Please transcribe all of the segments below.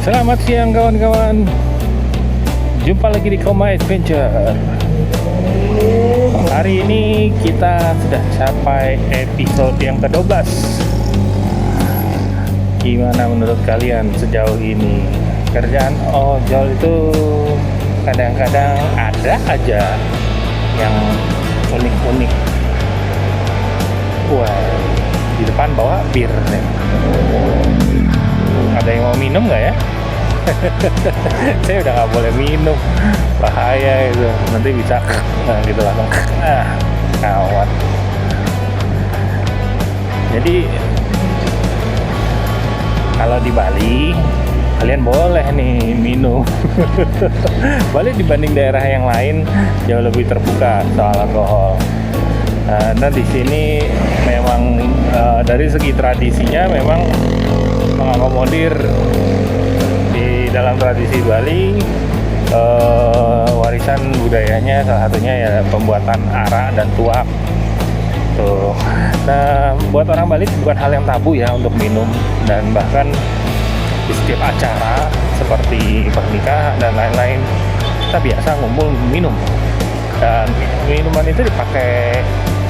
Selamat siang kawan-kawan. Jumpa lagi di Koma Adventure. Hari ini kita sudah capai episode yang ke-12. Gimana menurut kalian sejauh ini? Kerjaan ojol itu kadang-kadang ada aja yang unik-unik. Wah, di depan bawa bir nih. Ada yang mau minum nggak ya? Saya udah nggak boleh minum, bahaya itu, nanti bisa gitu langsung kawat. Jadi kalau di Bali kalian boleh nih minum. Bali dibanding daerah yang lain jauh lebih terbuka soal alkohol. Nah di sini memang dari segi tradisinya memang mengakomodir di dalam tradisi Bali, warisan budayanya salah satunya ya pembuatan arak dan tuak. Tuh. Nah, buat orang Bali bukan hal yang tabu ya untuk minum, dan bahkan di setiap acara seperti pernikahan dan lain-lain kita biasa ngumpul minum, dan minuman itu dipakai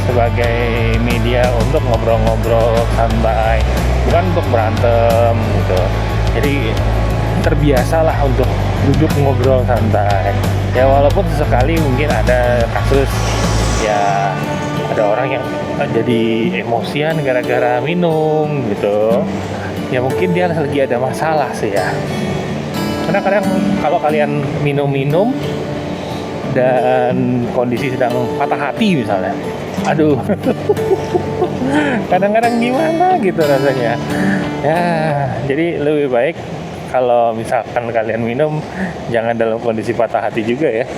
sebagai media untuk ngobrol-ngobrol santai, bukan untuk berantem gitu. Jadi terbiasalah untuk duduk ngobrol santai. Ya walaupun sesekali mungkin ada kasus ya, ada orang yang jadi emosian gara-gara minum gitu. Ya mungkin dia lagi ada masalah sih ya. Karena kadang kalau kalian minum-minum dan kondisi sedang patah hati misalnya, aduh, kadang-kadang gimana gitu rasanya ya. Jadi lebih baik kalau misalkan kalian minum jangan dalam kondisi patah hati juga ya.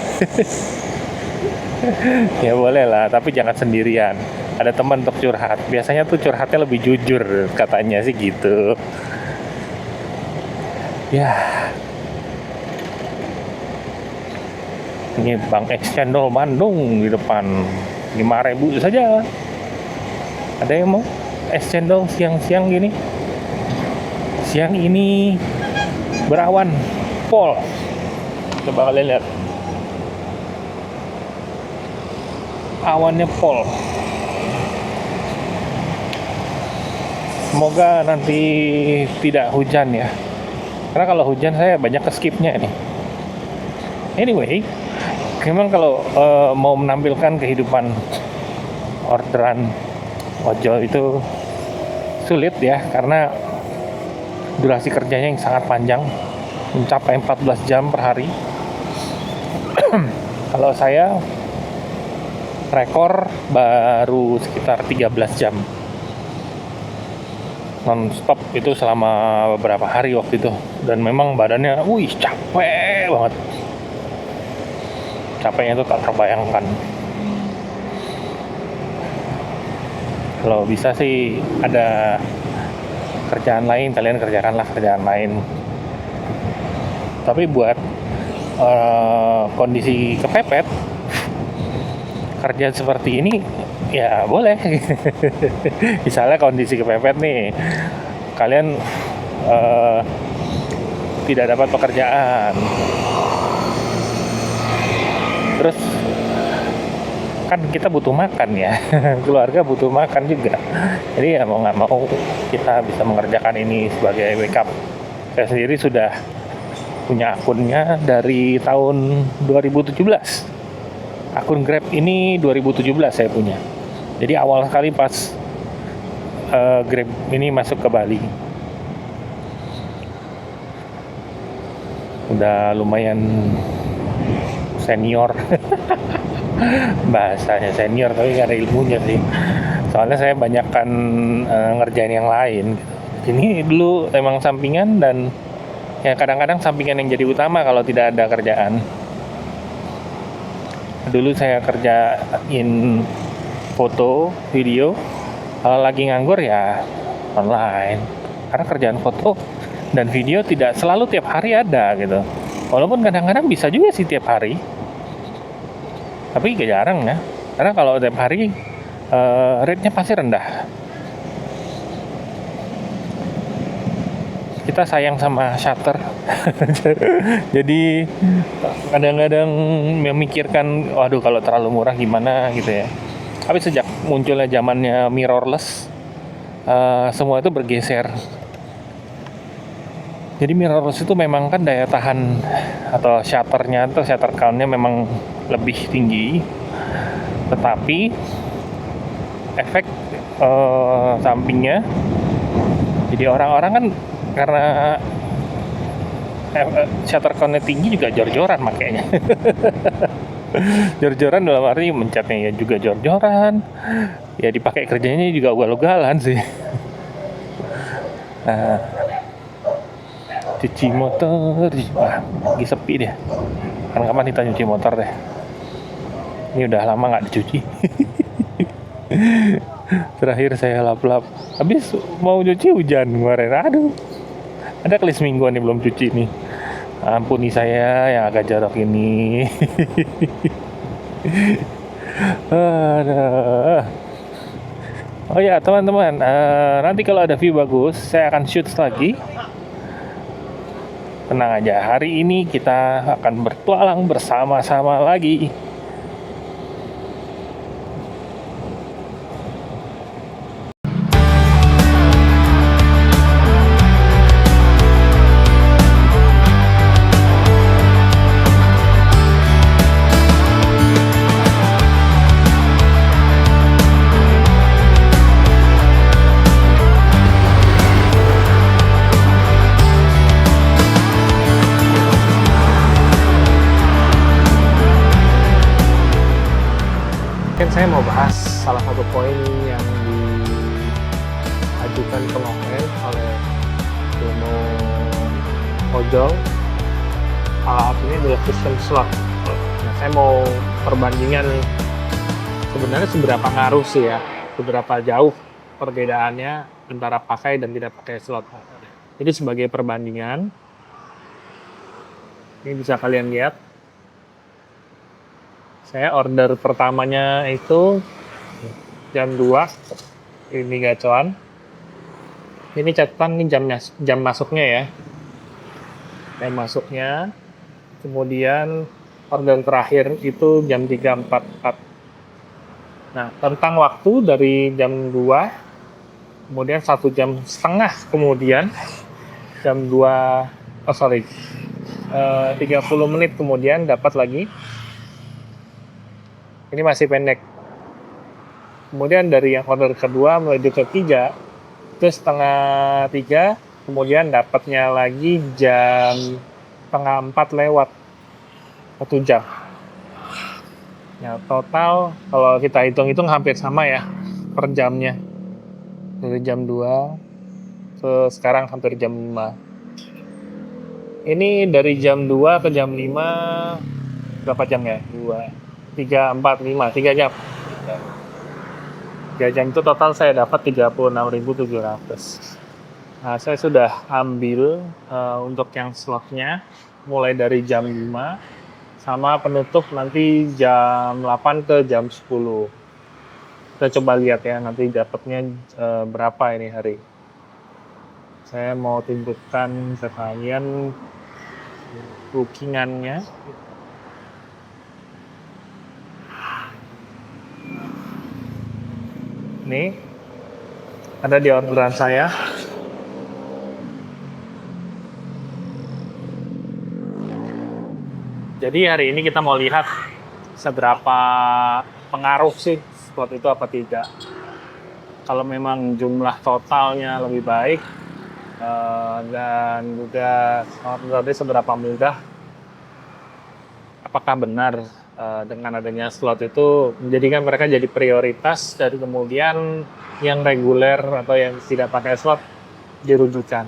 Ya boleh lah, tapi jangan sendirian, ada teman untuk curhat. Biasanya tuh curhatnya lebih jujur, katanya sih gitu ya. Ini Bang X Cendol Bandung di depan, 5.000 saja. Ada yang mau es cendol siang-siang gini? Siang ini berawan pol. Coba kalian lihat, awannya pol. Semoga nanti tidak hujan ya, karena kalau hujan saya banyak skipnya nih. Anyway, memang kalau mau menampilkan kehidupan orderan ojol itu sulit ya, karena durasi kerjanya yang sangat panjang, mencapai 14 jam per hari. Kalau saya rekor baru sekitar 13 jam non-stop itu selama beberapa hari waktu itu, dan memang badannya capek banget. Capeknya itu tak terbayangkan. Kalau bisa sih ada kerjaan lain, kalian kerjakanlah kerjaan lain. Tapi buat kondisi kepepet, kerja seperti ini ya boleh. Misalnya kondisi kepepet nih, kalian tidak dapat pekerjaan, terus kan kita butuh makan ya. Keluarga butuh makan juga, jadi ya mau nggak mau kita bisa mengerjakan ini sebagai backup. Saya sendiri sudah punya akunnya dari tahun 2017. Akun Grab ini 2017 saya punya. Jadi awal sekali pas Grab ini masuk ke Bali. Udah lumayan senior. Bahasanya senior tapi gak ada ilmunya sih. Soalnya saya banyakkan ngerjain yang lain gitu. Ini dulu emang sampingan, dan ya kadang-kadang sampingan yang jadi utama kalau tidak ada kerjaan. Dulu saya kerjain foto, video. Kalau lagi nganggur ya online. Karena kerjaan foto dan video tidak selalu tiap hari ada gitu. Walaupun kadang-kadang bisa juga sih tiap hari, tapi jarang ya. Karena kalau tiap hari rate-nya pasti rendah. Kita sayang sama shutter. Jadi kadang-kadang memikirkan, waduh kalau terlalu murah gimana gitu ya. Tapi sejak munculnya zamannya mirrorless, semua itu bergeser. Jadi mirrorless itu memang kan daya tahan atau shutternya atau shutter count-nya memang lebih tinggi, tetapi efek sampingnya, jadi orang-orang kan karena shutter count-nya tinggi juga jor-joran makanya. Jor-joran dalam arti mencetnya ya juga jor-joran, ya dipakai kerjanya juga ugal-ugalan sih. Nah, cuci motor, lagi sepi deh. Kan kapan kita cuci motor deh? Ini udah lama nggak dicuci. Terakhir saya lap-lap, habis mau cuci hujan kemarin. Aduh, ada kali semingguan nih belum cuci nih. Ampuni saya yang agak jorok ini. Aduh. Oh ya teman-teman, nanti kalau ada view bagus, saya akan shoot lagi. Tenang aja, hari ini kita akan bertualang bersama-sama lagi. Saya mau bahas salah satu poin yang diajukan kemarin oleh Dono Ojol. Salah satunya adalah custom slot. Nah, saya mau perbandingan sebenarnya seberapa ngaruh sih ya, seberapa jauh perbedaannya antara pakai dan tidak pakai slot. Jadi sebagai perbandingan, ini bisa kalian lihat. Saya order pertamanya itu jam 2, ini gacoan. Ini catatan, ini jam masuknya ya. Jam masuknya. Kemudian order terakhir itu jam 3.44. Nah, tentang waktu dari jam 2, kemudian 1,5 jam kemudian, jam 30 menit kemudian dapat lagi. Ini masih pendek. Kemudian dari yang order kedua menuju ke 3, itu 2:30, kemudian dapatnya lagi jam 3:30 lewat, 1 jam. Ya, total kalau kita hitung-hitung hampir sama ya per jamnya. Dari jam 2 ke sekarang hampir jam 5. Ini dari jam 2 ke jam 5 berapa jam ya? 2, 3, 4, 5, 3 jam. 3 jam itu total saya dapat 36.700. Nah, saya sudah ambil untuk yang slotnya mulai dari jam 5 sama penutup nanti jam 8 ke jam 10. Kita coba lihat ya nanti dapatnya berapa ini hari. Saya mau tunjukkan ke kalian bookingannya. Nih, ada di orderan saya. Jadi hari ini kita mau lihat seberapa pengaruh sih slot itu apa tidak. Kalau memang jumlah totalnya lebih baik dan juga ordernya seberapa mudah, apakah benar dengan adanya slot itu menjadikan mereka jadi prioritas dari kemudian yang reguler atau yang tidak pakai slot dirujukan.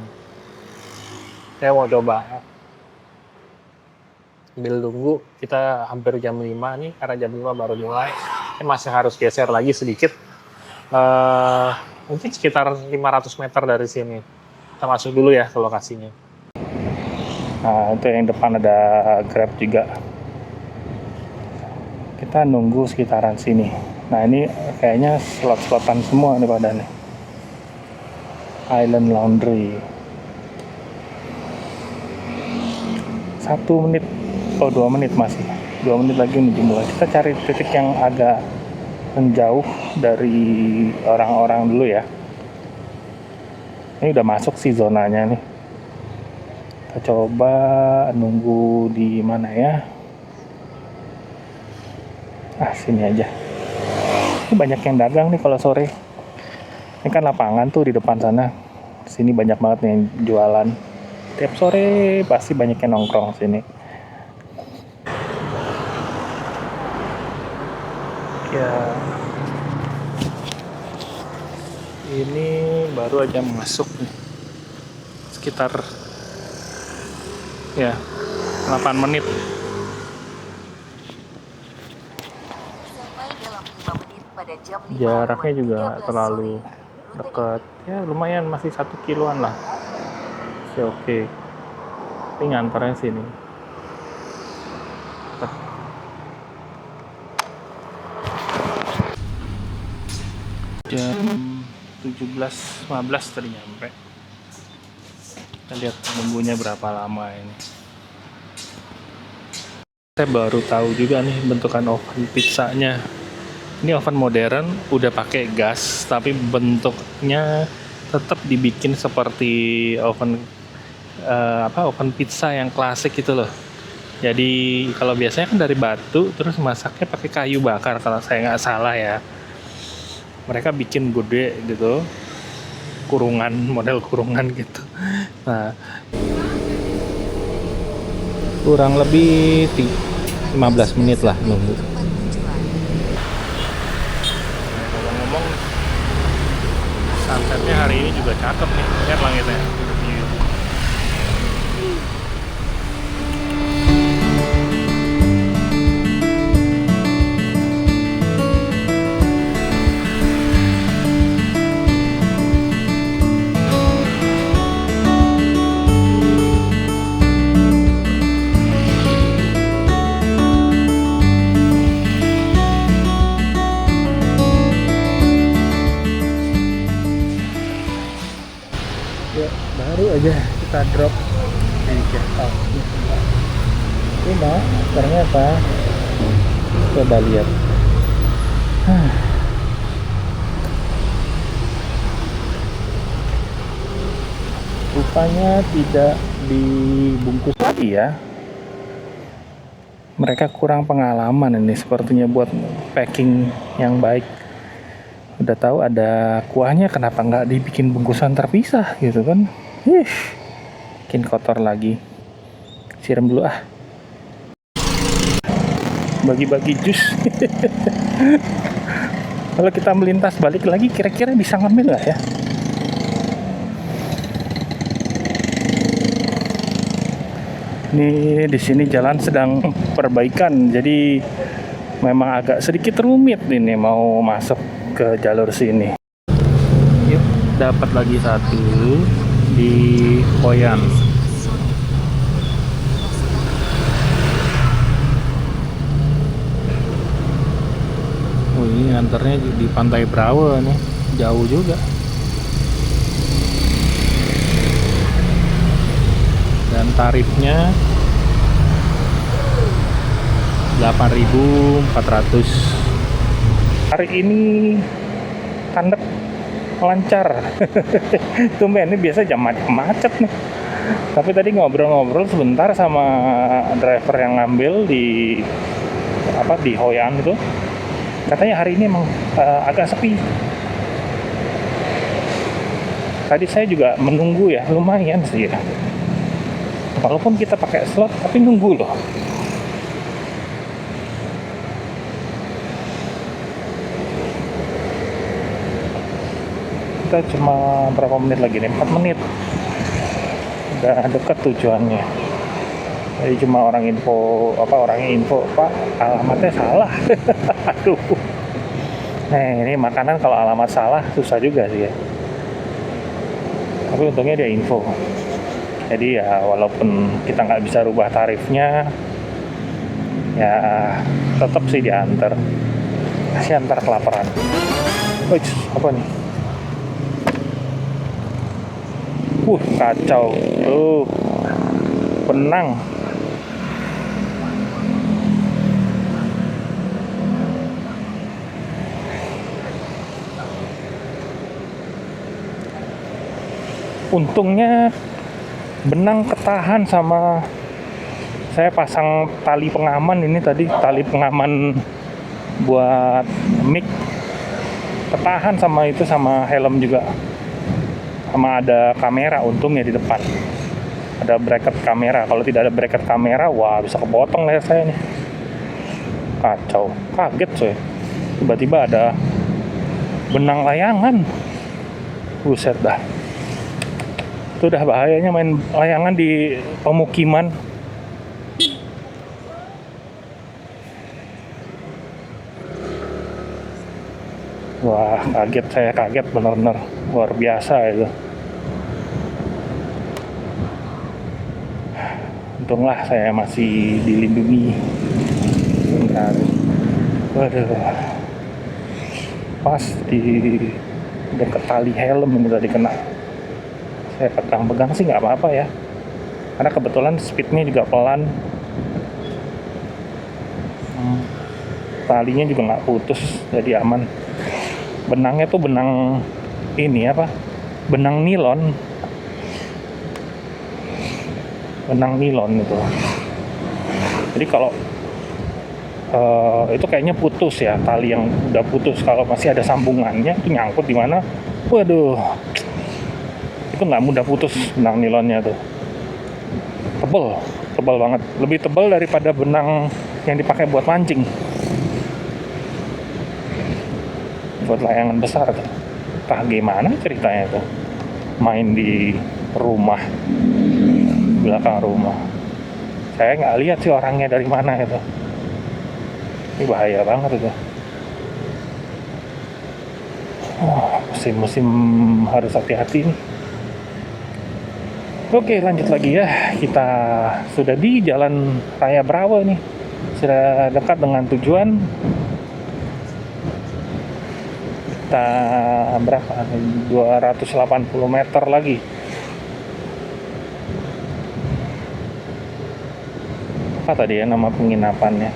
Saya mau coba sambil tunggu, kita hampir jam 5 nih karena jam 5 baru mulai. Saya masih harus geser lagi sedikit, mungkin sekitar 500 meter dari sini. Kita masuk dulu ya ke lokasinya. Nah, itu yang depan ada Grab juga. Kita nunggu sekitaran sini. Nah, ini kayaknya slot-slotan semua nih pada nih. Island Laundry. 1 menit, oh 2 menit masih, 2 menit lagi menuju mulai. Kita cari titik yang agak menjauh dari orang-orang dulu ya. Ini udah masuk sih zonanya nih. Kita coba nunggu di mana ya? Sini aja. Ini banyak yang dagang nih kalau sore. Ini kan lapangan tuh di depan sana. Sini banyak banget nih yang jualan. Tiap sore pasti banyak yang nongkrong sini. Ya. Ini baru aja masuk nih. Sekitar ya 8 menit. Jaraknya juga terlalu dekat. Ya lumayan, masih 1 kiloan lah. Masih oke. Tapi ngantarnya sini. Jam 17.15 tadi nyampe. Kita lihat nunggunya berapa lama ini. Saya baru tahu juga nih bentukan oven pizzanya. Ini oven modern, udah pakai gas, tapi bentuknya tetap dibikin seperti oven oven pizza yang klasik gitu loh. Jadi kalau biasanya kan dari batu, terus masaknya pakai kayu bakar kalau saya nggak salah ya. Mereka bikin gede gitu, model kurungan gitu. Nah, kurang lebih 15 menit lah nunggu. Ngomong-ngomong, sunsetnya hari ini juga cakep nih, lihat langitnya. Ya, baru aja kita drop di Jakarta. Ini ternyata coba lihat. Rupanya tidak dibungkus lagi ya. Mereka kurang pengalaman ini sepertinya buat packing yang baik. Udah tahu ada kuahnya, kenapa nggak dibikin bungkusan terpisah gitu kan? Bikin kotor lagi. Siram dulu bagi-bagi jus. Kalau kita melintas balik lagi, kira-kira bisa ngambil nggak ya? Ini di sini jalan sedang perbaikan, jadi memang agak sedikit rumit ini mau masuk ke jalur sini. Yuk, dapat lagi satu di Hoi An. Oh, ini antarnya di Pantai Brawa nih, jauh juga. Dan tarifnya 8.400. Hari ini tandem lancar. Tumben, ini biasa jam macet nih. Tapi tadi ngobrol-ngobrol sebentar sama driver yang ngambil di Hoi An itu. Katanya hari ini emang agak sepi. Tadi saya juga menunggu ya, lumayan sih ya. Walaupun kita pakai slot, tapi nunggu loh. Kita cuma berapa menit lagi nih? 4 menit. Udah dekat tujuannya. Jadi cuma orangnya info, Pak, alamatnya salah. Aduh. Nah, ini makanan kalau alamat salah susah juga sih ya. Tapi untungnya dia info. Jadi ya walaupun kita nggak bisa rubah tarifnya, ya tetap sih diantar. Kasih antar kelaparan. Wih, apa nih? Kacau. Penang. Untungnya benang ketahan sama saya pasang tali pengaman ini tadi, tali pengaman buat mic ketahan sama itu, sama helm juga, sama ada kamera untungnya di depan, ada bracket kamera. Kalau tidak ada bracket kamera, wah bisa kepotong leher saya nih, kacau. Kaget coy, tiba-tiba ada benang layangan, buset dah. Itu udah bahayanya main layangan di pemukiman. Wah, kaget, saya kaget bener-bener luar biasa itu. Untunglah saya masih dilindungi. Bentar. Waduh, pas di dekat tali helm ini tadi kena. Saya pegang-pegang sih nggak apa-apa ya, karena kebetulan speednya juga pelan. Talinya juga nggak putus, jadi aman. Benangnya tuh benang ini apa? Benang nilon. Benang nilon itu. Jadi kalau itu kayaknya putus ya, tali yang udah putus. Kalau masih ada sambungannya itu nyangkut di mana? Waduh, itu nggak mudah putus benang nilonnya tuh. Tebal banget, lebih tebal daripada benang yang dipakai buat mancing, buat layangan besar tuh. Entah gimana ceritanya tuh, main di rumah, belakang rumah. Saya nggak lihat sih orangnya dari mana itu. Ini bahaya banget itu. Musim-musim harus hati-hati nih. Oke, lanjut lagi ya. Kita sudah di Jalan Raya Brawa nih. Sudah dekat dengan tujuan. Kita berapa? 280 meter lagi. Apa tadi ya nama penginapannya?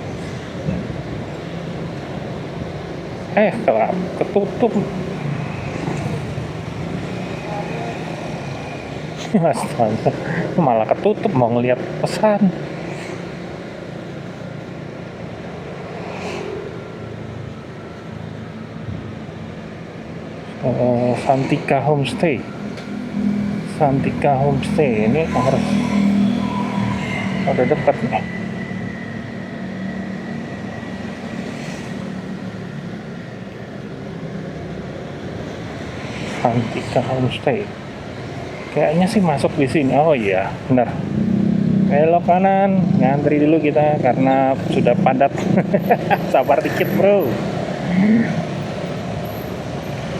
Ketutup. Astaga, malah ketutup mau ngeliat pesan. Santika Homestay ini harus ada dekat nih. Santika Homestay kayaknya sih masuk di sini. Oh iya, benar. Belok kanan, ngantri dulu kita karena sudah padat. Sabar dikit, bro.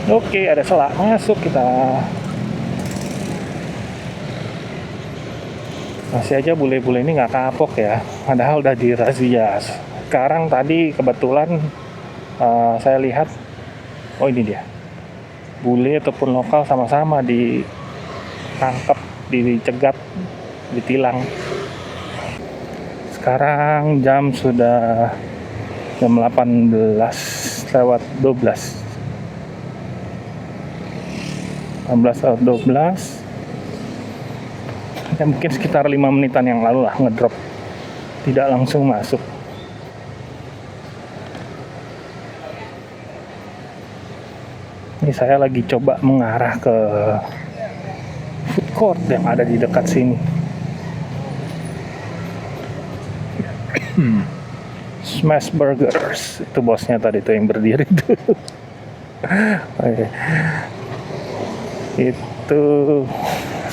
Oke, ada selak masuk kita. Masih aja bule-bule ini nggak kapok ya, padahal udah dirazia. Sekarang tadi kebetulan saya lihat, oh ini dia, bule ataupun lokal sama-sama ditangkap, dicegat, ditilang. Sekarang jam sudah jam 18 lewat 12. 18 ya, mungkin sekitar 5 menitan yang lalu lah ngedrop, tidak langsung masuk. Ini saya lagi coba mengarah ke food court yang ada di dekat sini. Smash Burgers, itu bosnya tadi tuh yang berdiri tuh. Itu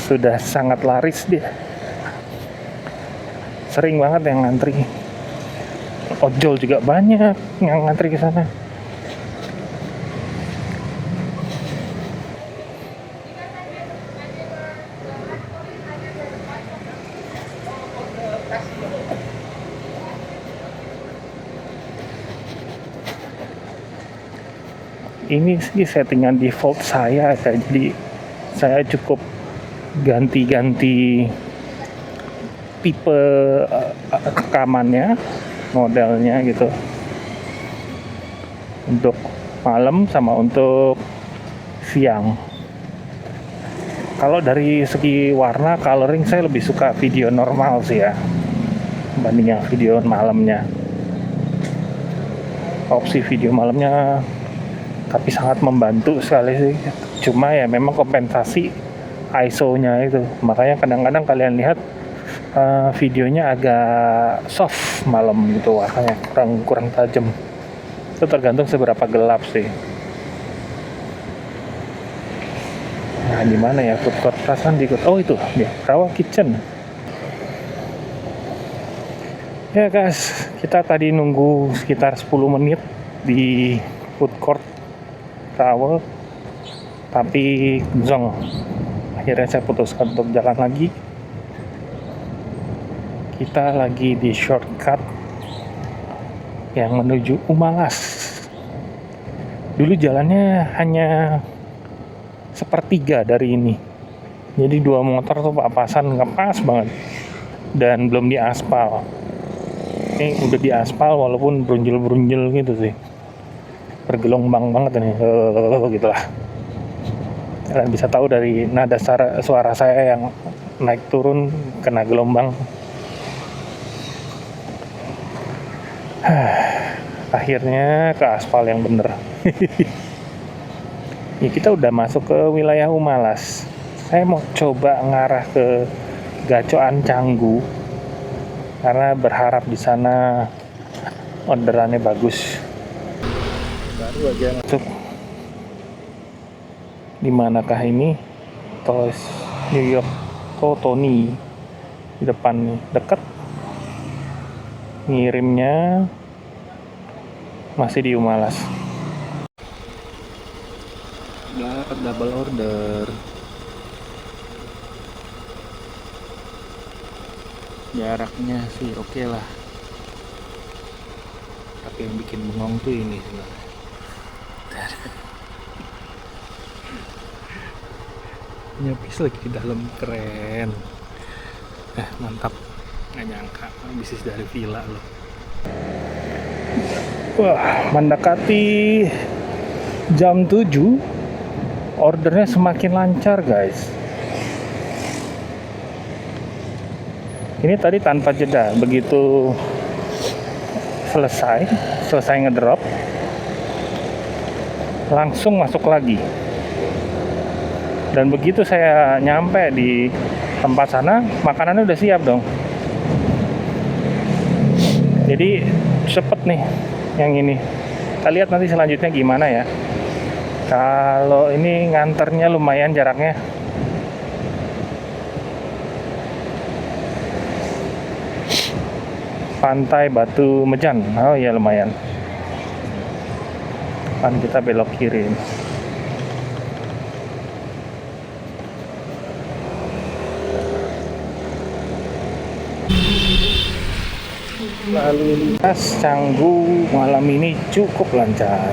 sudah sangat laris dia. Sering banget yang ngantri. Ojol juga banyak yang ngantri ke sana. Ini sih settingan default saya, jadi saya cukup ganti-ganti tipe rekamannya, modelnya gitu, untuk malam sama untuk siang. Kalau dari segi warna, coloring saya lebih suka video normal sih ya, dibanding yang video malamnya. Opsi video malamnya tapi sangat membantu sekali sih. Cuma ya memang kompensasi ISO-nya itu. Makanya kadang-kadang kalian lihat videonya agak soft malam gitu, warnanya kurang tajam. Itu tergantung seberapa gelap sih. Nah, di mana ya food court? Perasaan di oh itu dia, Rawa Kitchen. Ya guys, kita tadi nunggu sekitar 10 menit di food court Rawa, tapi zong. Akhirnya saya putuskan untuk jalan lagi. Kita lagi di shortcut yang menuju Umalas. Dulu jalannya hanya sepertiga dari ini, jadi 2 motor tuh papasan, ngepas banget, dan belum diaspal. Ini udah diaspal walaupun brunjil gitu sih, bergelombang banget ini, gitulah. Kalian bisa tahu dari nada suara saya yang naik turun kena gelombang. Akhirnya ke aspal yang bener. Ya, kita udah masuk ke wilayah Umalas. Saya mau coba ngarah ke Gacoan Canggu karena berharap di sana orderannya bagus. Baru aja masuk. Di manakah ini? Toys New York Tony di depan nih, dekat. Ngirimnya masih di Umalas. Double order. Jaraknya sih oke lah. Tapi yang bikin bengong tuh ini sebenarnya. Nyapis lagi di dalam, keren. Mantap. Nggak nyangka bisnis dari villa loh. Wah, mendekati jam 7, ordernya semakin lancar guys. Ini tadi tanpa jeda, begitu selesai ngedrop, langsung masuk lagi. Dan begitu saya nyampe di tempat sana, makanannya udah siap dong. Jadi cepet nih yang ini. Kita lihat nanti selanjutnya gimana ya. Kalau ini nganternya lumayan jaraknya. Pantai Batu Mejan. Oh iya lumayan. Kan kita belok kiri. Lalu lintas Canggu malam ini cukup lancar.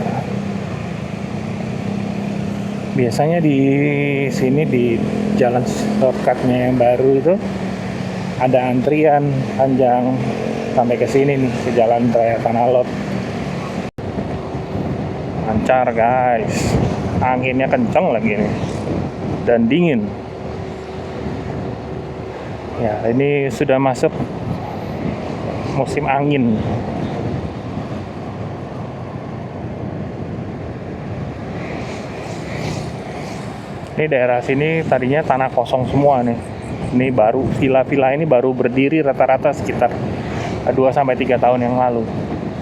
Biasanya di sini di jalan shortcutnya yang baru itu ada antrian panjang sampai ke sini nih, ke Jalan Raya Tanah Lot. Lancar guys, anginnya kenceng lagi nih dan dingin. Ya, ini sudah masuk musim angin. Ini daerah sini tadinya tanah kosong semua nih. Ini baru villa-villa ini baru berdiri rata-rata sekitar 2-3 tahun yang lalu.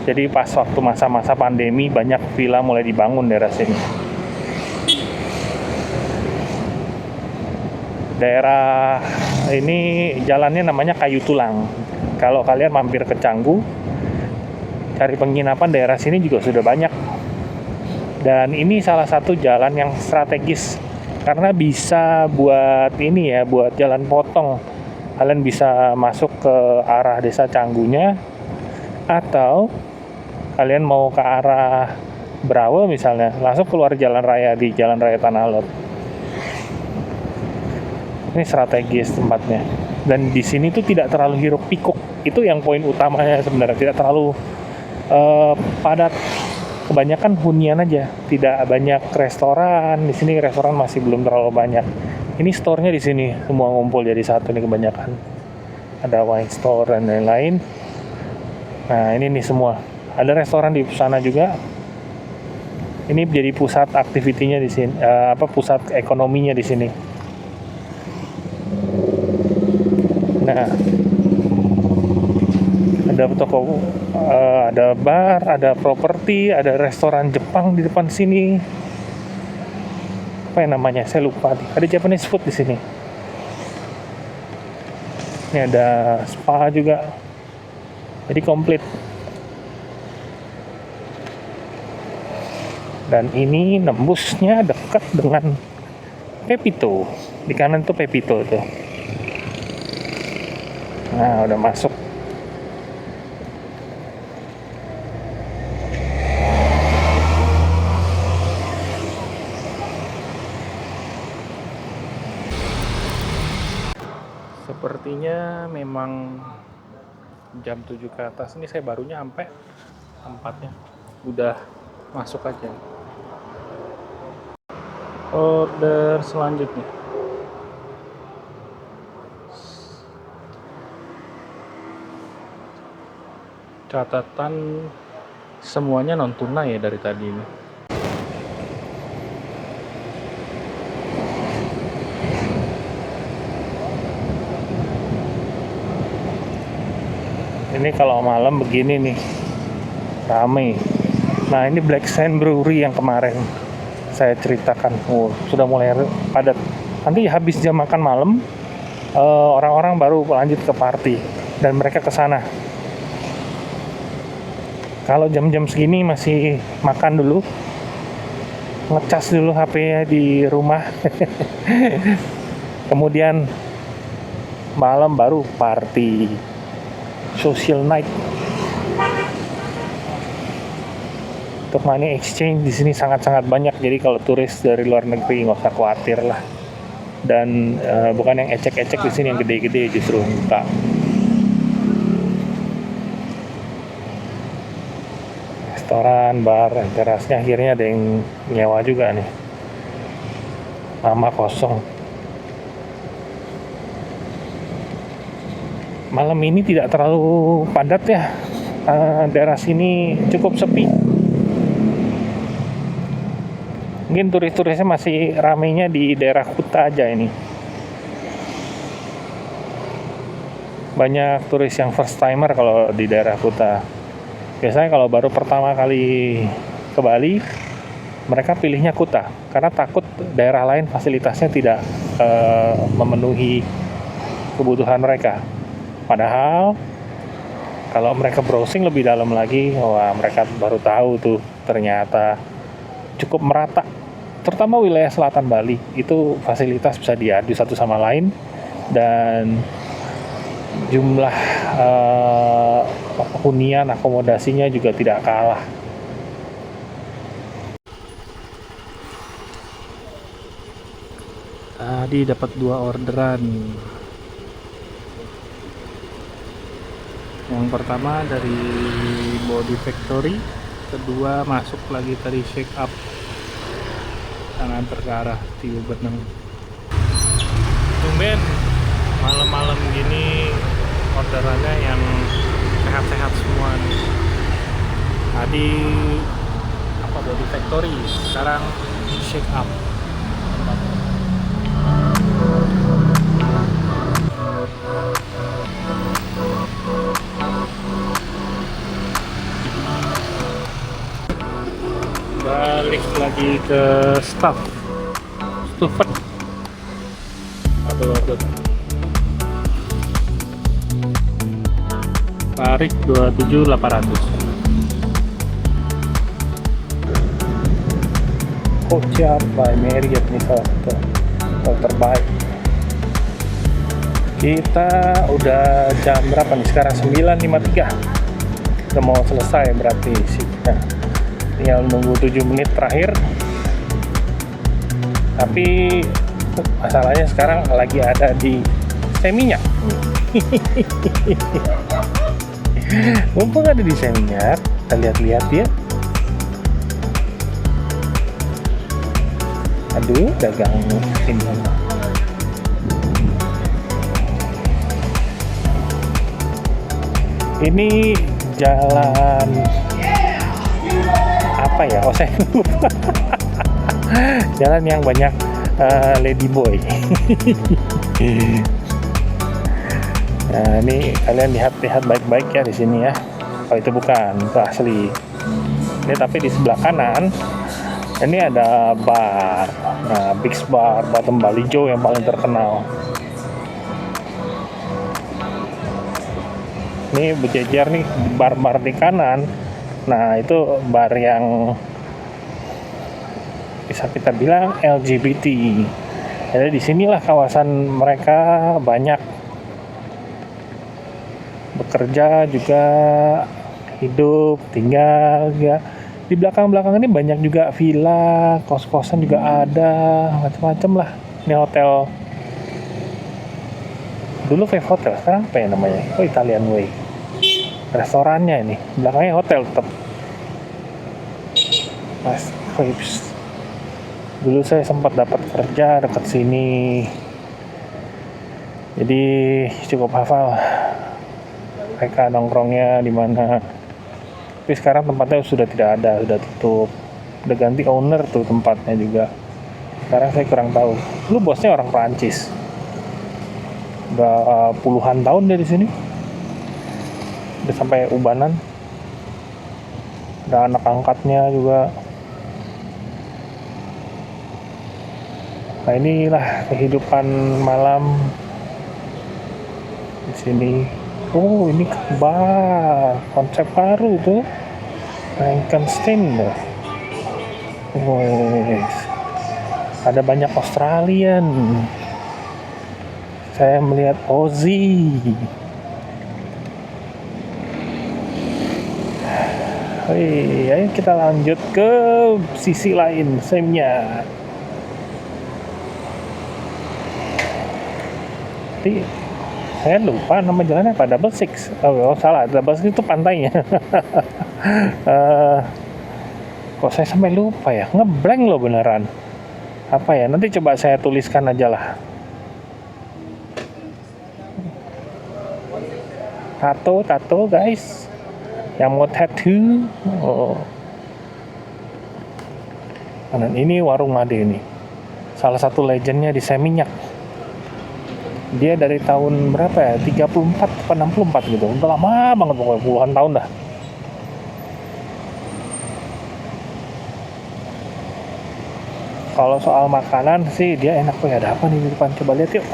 Jadi pas waktu masa-masa pandemi banyak villa mulai dibangun daerah sini. Daerah ini jalannya namanya Kayu Tulang. Kalau kalian mampir ke Canggu, cari penginapan daerah sini juga sudah banyak. Dan ini salah satu jalan yang strategis karena bisa buat ini ya, buat jalan potong. Kalian bisa masuk ke arah desa Canggunya, atau kalian mau ke arah Brawa misalnya, langsung keluar jalan raya di Jalan Raya Tanah Lot. Ini strategis tempatnya. Dan di sini tuh tidak terlalu hiruk pikuk. Itu yang poin utamanya sebenarnya, tidak terlalu padat. Kebanyakan hunian aja, tidak banyak restoran. Di sini restoran masih belum terlalu banyak. Ini store-nya di sini semua ngumpul jadi satu nih kebanyakan. Ada wine store dan lain-lain. Nah, ini nih semua. Ada restoran di sana juga. Ini jadi pusat aktivitinya di sini, pusat ekonominya di sini. Nah, ada toko, ada bar, ada properti, ada restoran Jepang di depan sini. Apa yang namanya? Saya lupa. Ada Japanese food di sini. Ini ada spa juga. Jadi komplit. Dan ini nembusnya dekat dengan Pepito. Di kanan tuh Pepito tuh. Nah, udah masuk. Sepertinya memang jam 7 ke atas. Ini saya baru nyampe tempatnya. Udah masuk aja. Order selanjutnya. Catatan semuanya non tunai ya dari tadi ini. Ini kalau malam begini nih, rame. Nah, ini Black Sand Brewery yang kemarin saya ceritakan. Sudah mulai padat. Nanti habis jam makan malam, orang-orang baru lanjut ke party dan mereka ke sana. Kalau jam-jam segini masih makan dulu, ngecas dulu HP-nya di rumah. Kemudian malam baru party, social night. Untuk money exchange di sini sangat-sangat banyak. Jadi kalau turis dari luar negeri nggak usah khawatir lah. Dan bukan yang ecek-ecek di sini, yang gede-gede justru enggak. Restoran, bar, terasnya akhirnya ada yang nyewa juga nih. Lama kosong. Malam ini tidak terlalu padat ya. Daerah sini cukup sepi. Mungkin turis-turisnya masih ramainya di daerah Kuta aja ini. Banyak turis yang first timer kalau di daerah Kuta. Biasanya kalau baru pertama kali ke Bali, mereka pilihnya Kuta karena takut daerah lain fasilitasnya tidak memenuhi kebutuhan mereka. Padahal kalau mereka browsing lebih dalam lagi, wah mereka baru tahu tuh ternyata cukup merata. Terutama wilayah selatan Bali itu fasilitas bisa diadu satu sama lain dan jumlah hunian akomodasinya juga tidak kalah. Tadi dapat 2 orderan. Yang pertama dari Body Factory, kedua masuk lagi tadi Shake Up. Tangan ke arah Tiu Beneng. Tumben malam-malam gini orderannya yang sehat-sehat semua nih. Tadi Body Factory, sekarang Shake Up. Balik lagi ke Stuffed tarik 27.800. Kocap by Marriott nih salah satu terbaik. Kita udah jam berapa nih sekarang? 9.53. Udah mau selesai berarti sih. Nah, tinggal nunggu 7 menit terakhir. Tapi masalahnya sekarang lagi ada di Seminyak. Mumpung ada di Seminyak, kita lihat-lihat ya. Aduh, dagang ini Ini jalan apa ya? Oh, saya lupa. Jalan yang banyak ladyboy. Nah, ini kalian lihat baik-baik ya di sini ya. Oh, itu bukan, itu asli. Ini tapi di sebelah kanan ini ada bar. Nah, Big's Bar Batam Balijo yang paling terkenal. Ini berjejer nih bar-bar di kanan. Nah, itu bar yang bisa kita bilang LGBT. Jadi disinilah kawasan mereka banyak bekerja juga, hidup, tinggal ya. Di belakang-belakang ini banyak juga villa, kos-kosan juga ada, macam-macam lah. Ini hotel. Dulu Five Hotel, sekarang apa ya namanya? Oh, Italian Way. Restorannya ini, belakangnya hotel tetap. Mas Vibes. Dulu saya sempat dapat kerja dekat sini. Jadi cukup hafal mereka nongkrongnya di mana. Tapi sekarang tempatnya sudah tidak ada, sudah tutup. Udah ganti owner tuh tempatnya juga. Sekarang saya kurang tahu. Dulu bosnya orang Prancis. Udah puluhan tahun dia di sini. Udah sampai ubanan. Ada anak angkatnya juga. Nah, inilah kehidupan malam di sini. Oh, ini bar konsep baru tuh, Frankenstein. Wes, ada banyak Australian. Saya melihat Aussie. Ayo kita lanjut ke sisi lain, Semnya. Saya lupa nama jalannya apa, Double Six. Oh, salah, Double Six itu pantainya. Kok saya sampai lupa ya, ngeblank loh beneran. Apa ya, nanti coba saya tuliskan aja lah. Tato guys, yang mau tattoo. Oh. Dan ini warung Made ini, salah satu legendnya di Seminyak. Dia dari tahun berapa ya? 34 atau 64 gitu. Udah lama banget, pokoknya puluhan tahun dah. Kalau soal makanan sih dia enak tuh. Ada apa nih di depan? Coba lihat yuk.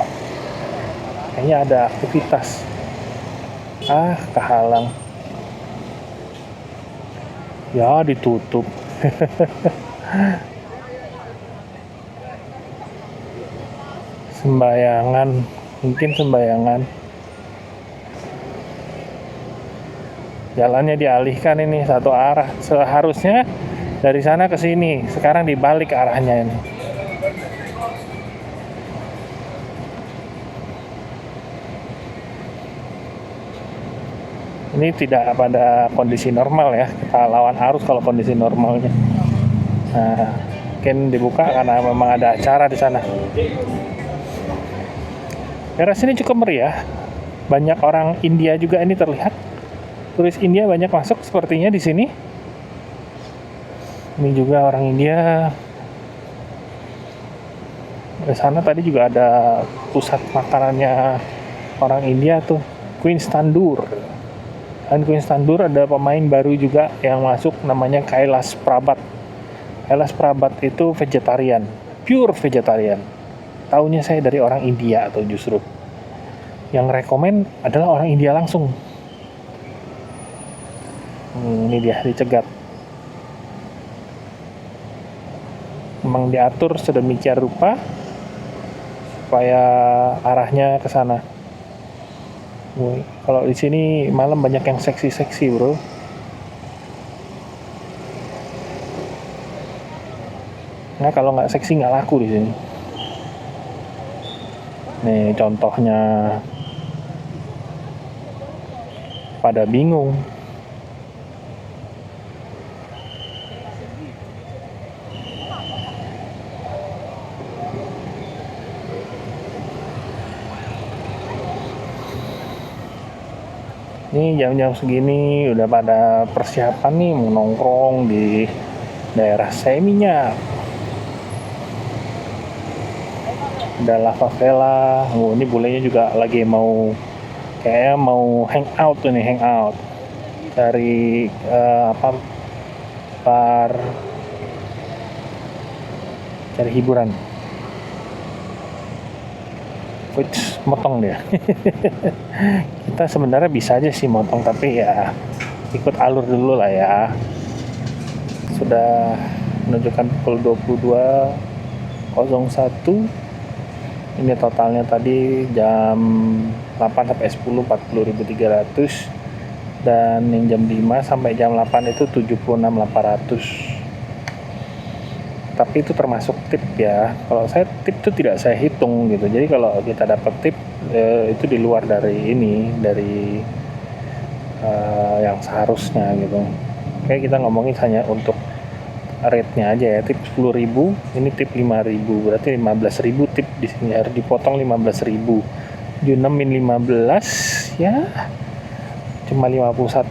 Kayaknya ada aktivitas. Kehalang. Ya, ditutup. Mungkin sembayangan. Jalannya dialihkan ini satu arah. Seharusnya dari sana ke sini. Sekarang dibalik arahnya ini. Ini tidak pada kondisi normal ya. Kita lawan arus kalau kondisi normalnya. Nah, mungkin dibuka karena memang ada acara di sana. Daerah sini cukup meriah. Banyak orang India juga ini terlihat. Turis India banyak masuk sepertinya di sini. Ini juga orang India. Di sana tadi juga ada pusat makanannya orang India tuh, Queen's Tandoor. Dan Queen's Tandoor ada pemain baru juga yang masuk, namanya Kailas Prabat. Kailas Prabat itu vegetarian, pure vegetarian. Taunya saya dari orang India atau justru yang rekomen adalah orang India langsung. Ini dia dicegat. Memang diatur sedemikian rupa supaya arahnya ke sana. Kalau di sini malam banyak yang seksi-seksi, bro. Nah, kalau nggak seksi nggak laku di sini. Nih contohnya, pada bingung. Ini jam-jam segini udah pada persiapan nih mau nongkrong di daerah Seminyak. Ada La Favela. Oh, ini bulenya juga lagi mau kayaknya mau hangout tuh nih, hangout. Dari bar cari hiburan. Which motong dia. Kita sebenarnya bisa aja sih motong, tapi ya ikut alur dulu lah ya. Sudah menunjukkan pukul 22.01. Ini totalnya tadi jam 8 sampai 10 40.300, dan yang jam 5 sampai jam 8 itu 76.800. Tapi itu termasuk tip ya. Kalau saya tip itu tidak saya hitung gitu. Jadi kalau kita dapat tip itu di luar dari ini, dari yang seharusnya gitu. Kayak kita ngomongin hanya untuk rate-nya aja ya. Tip 10.000, ini tip 5.000. Berarti 15.000 tip di sini harus dipotong 15.000. 6 min 15 ya cuma 51.000.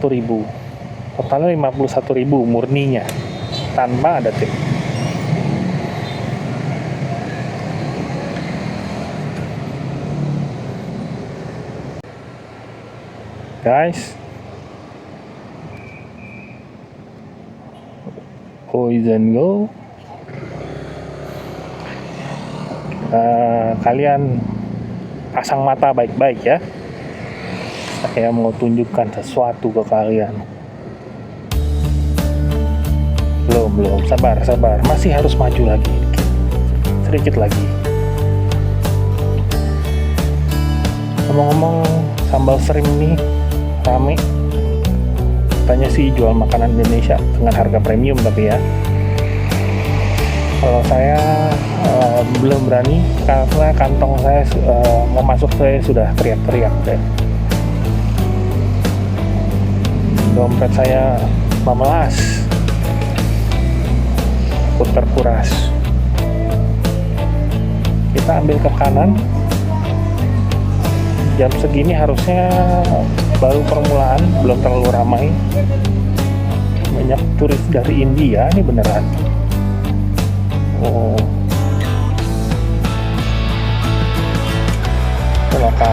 Totalnya 51.000 murninya tanpa ada tip. Guys, poison go. Kalian pasang mata baik-baik ya. Saya mau tunjukkan sesuatu ke kalian. Belum, sabar, masih harus maju lagi, sedikit lagi. Ngomong-ngomong, sambal serim nih rame, katanya sih jual makanan Indonesia dengan harga premium, tapi ya kalau saya belum berani karena kantong saya mau masuk saya sudah teriak-teriak deh. Dompet saya memelas, terkuras. Kita ambil ke kanan. Jam segini harusnya baru permulaan, belum terlalu ramai. Banyak turis dari India, ini beneran. Oh, itu lokal.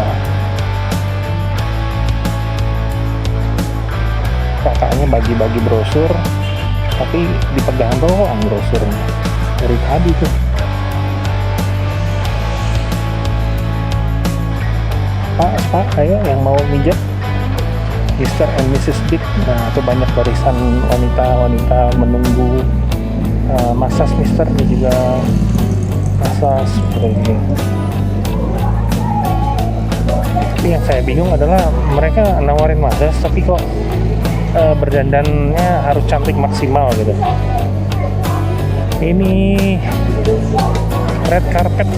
Kakaknya bagi-bagi brosur, tapi dipegang doang brosurnya dari tadi tuh. Pak, ayo yang mau mijat, Mr. and Mrs. Big. Nah, itu banyak barisan wanita menunggu masas Mister, dan juga masas seperti ini. Tapi yang saya bingung adalah mereka nawarin masas, tapi kok berdandannya harus cantik maksimal gitu. Ini red carpet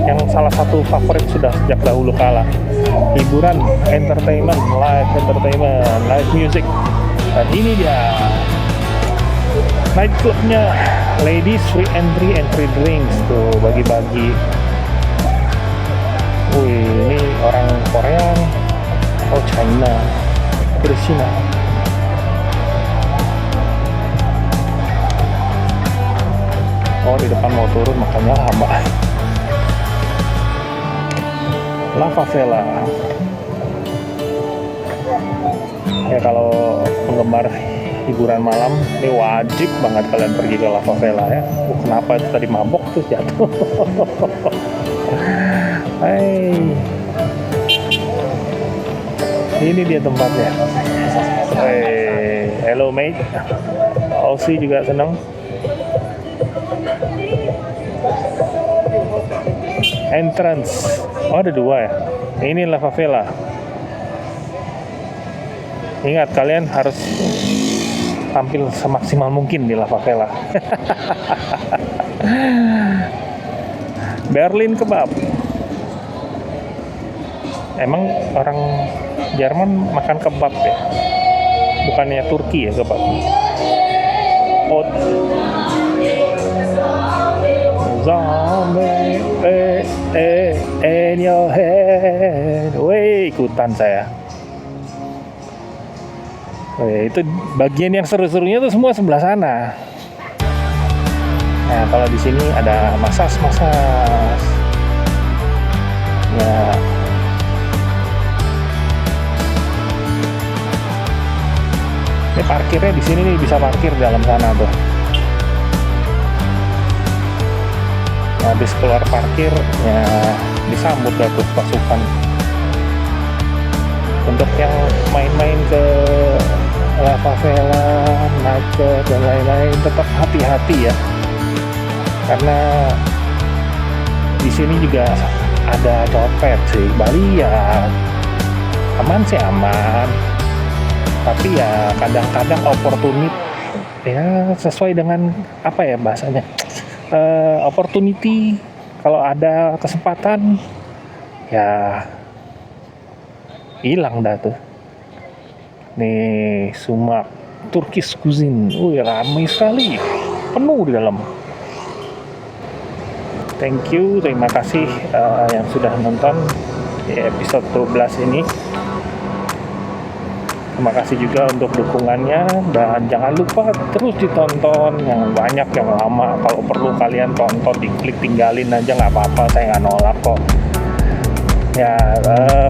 yang salah satu favorit sudah sejak dahulu kala. Hiburan, entertainment, live music. Dan ini dia night clubnya, ladies free entry drinks tuh, bagi-bagi. Wih, ini orang Korea, oh China, dari Cina. Oh, di depan mau turun makanya lama. La Favela. Ya, kalau penggemar hiburan malam ini wajib banget kalian pergi ke La Favela ya. Kenapa itu tadi mabok tuh jatuh? Hai, ini dia tempatnya. Hey, hello mate. Aussie juga senang. Entrance, oh ada dua ya. Ini La Favela. Ingat, kalian harus tampil semaksimal mungkin di La Favela. Berlin kebab. Emang orang Jerman makan kebab ya? Bukannya Turki ya kebab? Oh, zombie in your head. Wih, ikutan saya. Itu bagian yang seru-serunya tuh semua sebelah sana. Nah, kalau di sini ada masas. Ya. Ini parkirnya di sini nih, bisa parkir dalam sana tuh. Nah, habis keluar parkir ya disambut dah tuh pasukan. Untuk yang main-main ke favela, macet dan lain-lain, tetap hati-hati ya. Karena di sini juga ada copet sih. Bali ya aman sih aman. Tapi ya kadang-kadang opportunity ya sesuai dengan apa ya bahasanya, opportunity, kalau ada kesempatan ya hilang dah tuh. Nih Sumak Turkish cuisine, ramai sekali, penuh di dalam. Thank you, terima kasih yang sudah nonton di episode 12 ini. Terima kasih juga untuk dukungannya, dan jangan lupa terus ditonton yang banyak, yang lama. Kalau perlu kalian tonton, diklik, tinggalin aja nggak apa-apa, saya nggak nolak kok. Ya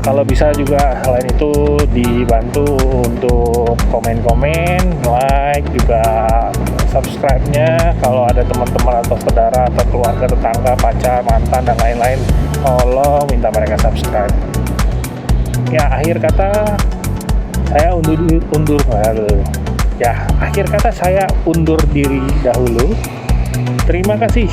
kalau bisa juga selain itu dibantu untuk komen-komen, like, juga subscribe-nya. Kalau ada teman-teman atau saudara atau keluarga, tetangga, pacar, mantan dan lain-lain, tolong minta mereka subscribe. Ya akhir kata saya akhir kata saya undur diri dahulu. Terima kasih.